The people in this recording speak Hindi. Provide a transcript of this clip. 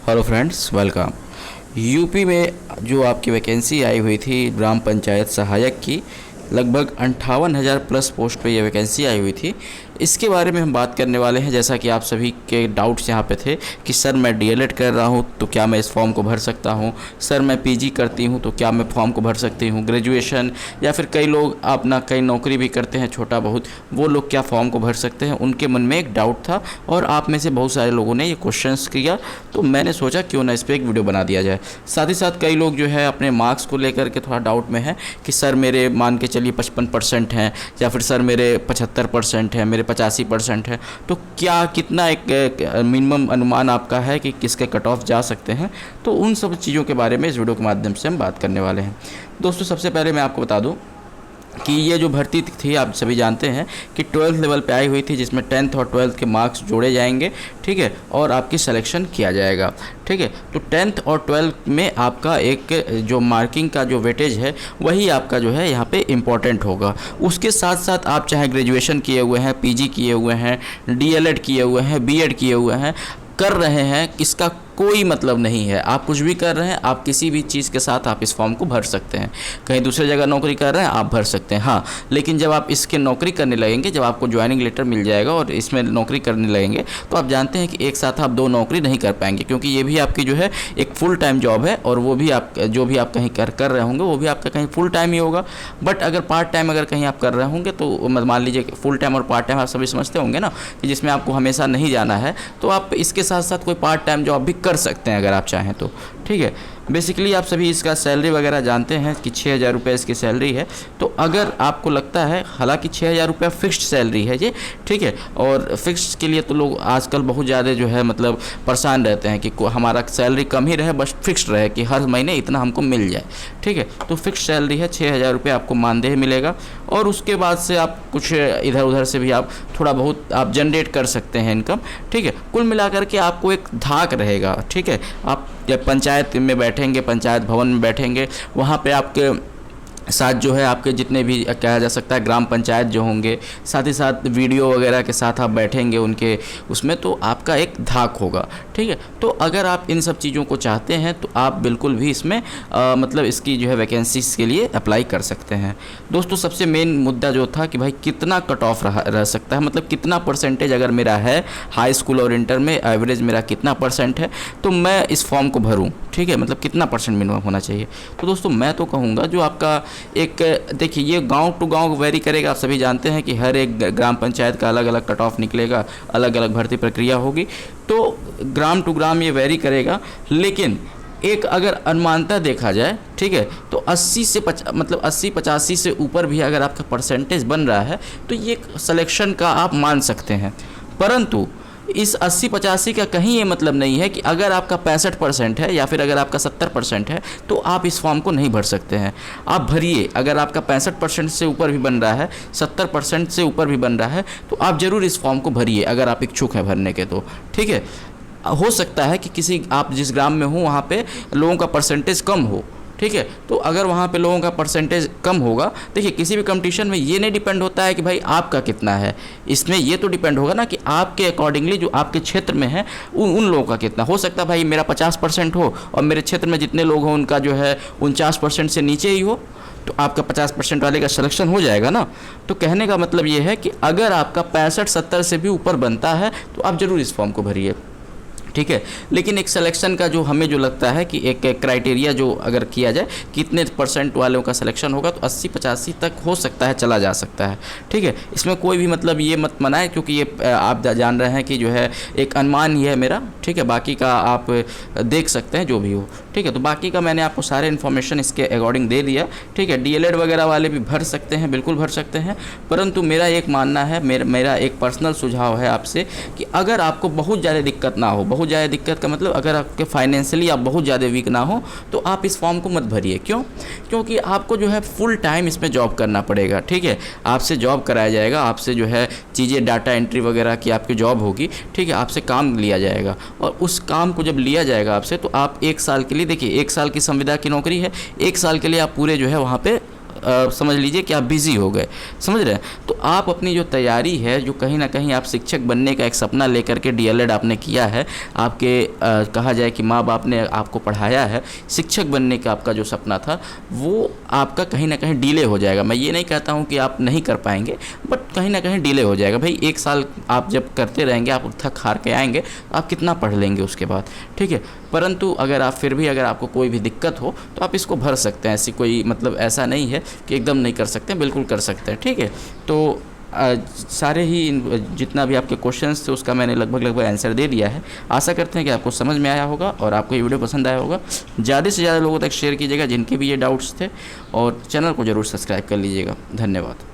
Hello friends, welcome. यूपी में जो आपकी वैकेंसी आई हुई थी ग्राम पंचायत सहायक की, लगभग 58,000 प्लस पोस्ट पे ये वैकेंसी आई हुई थी। इसके बारे में हम बात करने वाले हैं। जैसा कि आप सभी के डाउट्स यहाँ पे थे कि सर मैं डीएलएड कर रहा हूँ तो क्या मैं इस फॉर्म को भर सकता हूँ, सर मैं पीजी करती हूँ तो क्या मैं फॉर्म को भर सकती हूँ, ग्रेजुएशन या फिर कई लोग अपना कई नौकरी भी करते हैं छोटा बहुत, वो लोग क्या फॉर्म को भर सकते हैं। उनके मन में एक डाउट था और आप में से बहुत सारे लोगों ने ये क्वेश्चंस किया, तो मैंने सोचा क्यों ना इस पर एक वीडियो बना दिया जाए। साथ ही साथ कई लोग जो है अपने मार्क्स को लेकर के थोड़ा डाउट में है कि सर मेरे मान के चलिए 55% हैं या फिर सर मेरे 75% हैं, मेरे 85% है, तो क्या कितना एक मिनिमम अनुमान आपका है कि किसके कट ऑफ जा सकते हैं। तो उन सब चीज़ों के बारे में इस वीडियो के माध्यम से हम बात करने वाले हैं। दोस्तों, सबसे पहले मैं आपको बता दूं कि ये जो भर्ती थी आप सभी जानते हैं कि 12th लेवल पे आई हुई थी, जिसमें 10th और 12th के मार्क्स जोड़े जाएंगे, ठीक है, और आपकी सिलेक्शन किया जाएगा, ठीक है। तो 10th और 12th में आपका एक जो मार्किंग का जो वेटेज है वही आपका जो है यहाँ पे इम्पॉर्टेंट होगा। उसके साथ साथ आप चाहे ग्रेजुएशन किए हुए हैं, पीजी किए हुए हैं, डीएलएड किए हुए हैं, बीएड किए हुए हैं, कर रहे हैं, इसका कोई मतलब नहीं है। आप कुछ भी कर रहे हैं, आप किसी भी चीज़ के साथ आप इस फॉर्म को भर सकते हैं। कहीं दूसरी जगह नौकरी कर रहे हैं, आप भर सकते हैं, हाँ। लेकिन जब आप इसके नौकरी करने लगेंगे, जब आपको ज्वाइनिंग लेटर मिल जाएगा और इसमें नौकरी करने लगेंगे, तो आप जानते हैं कि एक साथ आप 2 नौकरी नहीं कर पाएंगे, क्योंकि ये भी आपकी जो है एक फुल टाइम जॉब है और वो भी आप जो भी आप कहीं कर रहे होंगे वो भी आपका कहीं फुल टाइम ही होगा। बट अगर पार्ट टाइम अगर कहीं आप कर रहे होंगे तो मान लीजिए फुल टाइम और पार्ट टाइम आप सभी समझते होंगे ना, कि जिसमें आपको हमेशा नहीं जाना है, तो आप इसके साथ साथ कोई पार्ट टाइम जॉब भी कर सकते हैं अगर आप चाहें तो, ठीक है। बेसिकली आप सभी इसका सैलरी वगैरह जानते हैं कि 6,000 रुपये इसकी सैलरी है। तो अगर आपको लगता है, हालांकि 6,000 रुपये फिक्स्ड सैलरी है ये, ठीक है, और फिक्स के लिए तो लोग आजकल बहुत ज़्यादा जो है मतलब परेशान रहते हैं कि हमारा सैलरी कम ही रहे, बस फिक्स्ड रहे कि हर महीने इतना हमको मिल जाए, ठीक है। तो फिक्स सैलरी है, 6,000 रुपये आपको मानदेय मिलेगा और उसके बाद से आप कुछ इधर उधर से भी आप थोड़ा बहुत आप जनरेट कर सकते हैं इनकम, ठीक है। कुल मिलाकर के आपको एक धाक रहेगा, ठीक है। आप जब पंचायत में बैठेंगे, पंचायत भवन में बैठेंगे, वहाँ पे आपके साथ जो है आपके जितने भी कहा जा सकता है ग्राम पंचायत जो होंगे, साथ ही साथ वीडियो वगैरह के साथ आप बैठेंगे उनके उसमें, तो आपका एक धाक होगा, ठीक है। तो अगर आप इन सब चीज़ों को चाहते हैं तो आप बिल्कुल भी इसमें मतलब इसकी जो है वैकेंसीज के लिए अप्लाई कर सकते हैं। दोस्तों, सबसे मेन मुद्दा जो था कि भाई कितना कट ऑफ रह सकता है, मतलब कितना परसेंटेज अगर मेरा है हाई स्कूल और इंटर में एवरेज मेरा कितना परसेंट है तो मैं इस फॉर्म को भरूँ, ठीक है, मतलब कितना परसेंट मिनिमम होना चाहिए। तो दोस्तों, मैं तो कहूँगा जो आपका एक देखिए, ये गांव टू गांव वेरी करेगा। आप सभी जानते हैं कि हर एक ग्राम पंचायत का अलग अलग कट ऑफ निकलेगा, अलग अलग भर्ती प्रक्रिया होगी, तो ग्राम टू ग्राम ये वेरी करेगा। लेकिन एक अगर अनुमानता देखा जाए, ठीक है, तो 80 से मतलब 80-85 से ऊपर भी अगर आपका परसेंटेज बन रहा है तो ये सिलेक्शन का आप मान सकते हैं। परंतु इस 80-85 का कहीं ये मतलब नहीं है कि अगर आपका 65% है या फिर अगर आपका 70% है तो आप इस फॉर्म को नहीं भर सकते हैं। आप भरिए, अगर आपका 65% से ऊपर भी बन रहा है, 70% से ऊपर भी बन रहा है, तो आप ज़रूर इस फॉर्म को भरिए अगर आप इच्छुक हैं भरने के, तो ठीक है। हो सकता है कि किसी आप जिस ग्राम में हो वहाँ पे लोगों का परसेंटेज कम हो, ठीक है। तो अगर वहाँ पे लोगों का परसेंटेज कम होगा, देखिए किसी भी कंपटीशन में ये नहीं डिपेंड होता है कि भाई आपका कितना है, इसमें ये तो डिपेंड होगा ना कि आपके अकॉर्डिंगली जो आपके क्षेत्र में है उन लोगों का कितना हो सकता है। भाई मेरा 50% हो और मेरे क्षेत्र में जितने लोग हों उनका जो है 49% से नीचे ही हो, तो आपका 50% वाले का सिलेक्शन हो जाएगा ना। तो कहने का मतलब ये है कि अगर आपका 65-70 से भी ऊपर बनता है तो आप ज़रूर इस फॉर्म को भरिए, ठीक है। लेकिन एक सिलेक्शन का जो हमें जो लगता है कि एक क्राइटेरिया जो अगर किया जाए कितने परसेंट वालों का सिलेक्शन होगा, तो 80-85 तक हो सकता है, चला जा सकता है, ठीक है। इसमें कोई भी मतलब ये मत मनाए, क्योंकि ये आप जान रहे हैं कि जो है एक अनुमान ही है मेरा, ठीक है। बाकी का आप देख सकते हैं जो भी हो, ठीक है। तो बाकी का मैंने आपको सारे इन्फॉर्मेशन इसके अकॉर्डिंग दे दिया, ठीक है। डीएलएड वगैरह वाले भी भर सकते हैं, बिल्कुल भर सकते हैं। परंतु मेरा एक मानना है, मेरा एक पर्सनल सुझाव है आपसे कि अगर आपको बहुत ज़्यादा दिक्कत ना हो, बहुत ज़्यादा दिक्कत का मतलब अगर आपके फाइनेंशियली आप बहुत ज़्यादा वीक ना हो, तो आप इस फॉर्म को मत भरिए। क्यों? क्योंकि आपको जो है फुल टाइम इसमें जॉब करना पड़ेगा, ठीक है। आपसे जॉब कराया जाएगा, आपसे जो है चीज़ें डाटा एंट्री वगैरह की आपकी जॉब होगी, ठीक है। आपसे काम लिया जाएगा और उस काम को जब लिया जाएगा आपसे, तो आप 1 साल के लिए, देखिए 1 साल की संविदा की नौकरी है, 1 साल के लिए आप पूरे जो है वहाँ पे समझ लीजिए कि आप बिज़ी हो गए, समझ रहे हैं। तो आप अपनी जो तैयारी है, जो कहीं ना कहीं आप शिक्षक बनने का एक सपना लेकर के डीएलएड आपने किया है, आपके कहा जाए कि माँ बाप ने आपको पढ़ाया है, शिक्षक बनने का आपका जो सपना था वो आपका कहीं ना कहीं डिले हो जाएगा। मैं ये नहीं कहता हूँ कि आप नहीं कर पाएंगे, बट कहीं ना कहीं डिले हो जाएगा। भाई 1 साल आप जब करते रहेंगे, आप थक हार के आएंगे, आप कितना पढ़ लेंगे उसके बाद, ठीक है। परंतु अगर आप फिर भी अगर आपको कोई भी दिक्कत हो तो आप इसको भर सकते हैं। ऐसी कोई मतलब ऐसा नहीं है कि एकदम नहीं कर सकते, बिल्कुल कर सकते हैं, ठीक है। तो सारे ही जितना भी आपके क्वेश्चंस थे उसका मैंने लगभग आंसर दे दिया है। आशा करते हैं कि आपको समझ में आया होगा और आपको ये वीडियो पसंद आया होगा। ज़्यादा से ज़्यादा लोगों तक शेयर कीजिएगा जिनके भी ये डाउट्स थे, और चैनल को ज़रूर सब्सक्राइब कर लीजिएगा। धन्यवाद।